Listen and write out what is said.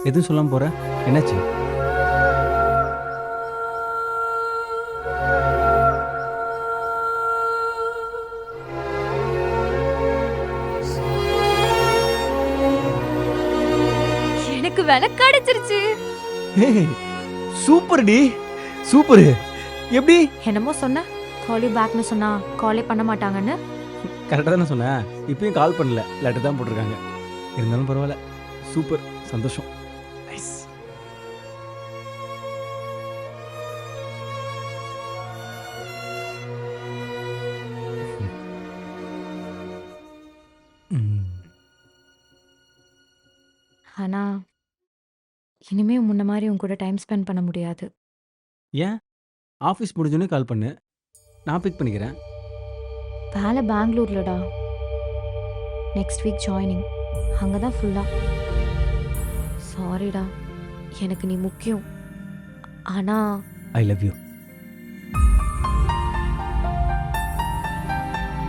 எதுவும் சொல்லாம போற? என்னாச்சு? எனக்கு வேலை கிடைச்சிருச்சு. ஏய் சூப்பர் டி, சூப்பர். எப்படி? என்னமோ சொன்ன, கால் யூ பேக்னு சொன்னா காலே பண்ண மாட்டாங்கன்னு. கரெக்டாக தானே சொன்னேன். இப்பயும் கால் பண்ணல, லெட்டர் தான் போட்டிருக்காங்க. இருந்தாலும் பரவாயில்ல, சூப்பர், சந்தோஷம். நைஸ். ஆனா இனிமே முன்ன மாதிரி உன் கூட டைம் ஸ்பெண்ட் பண்ண முடியாது. ஏன்? ஆஃபீஸ் முடிஞ்சோடனே கால் பண்ணு, நான் பிக் பண்ணிக்கிறேன். வேலை பெங்களூர்லடா. Next week joining. அங்கே தான் ஃபுல்லாக. சாரிடா, எனக்கு நீ முக்கியம். ஆனால் ஐ லவ் யூ.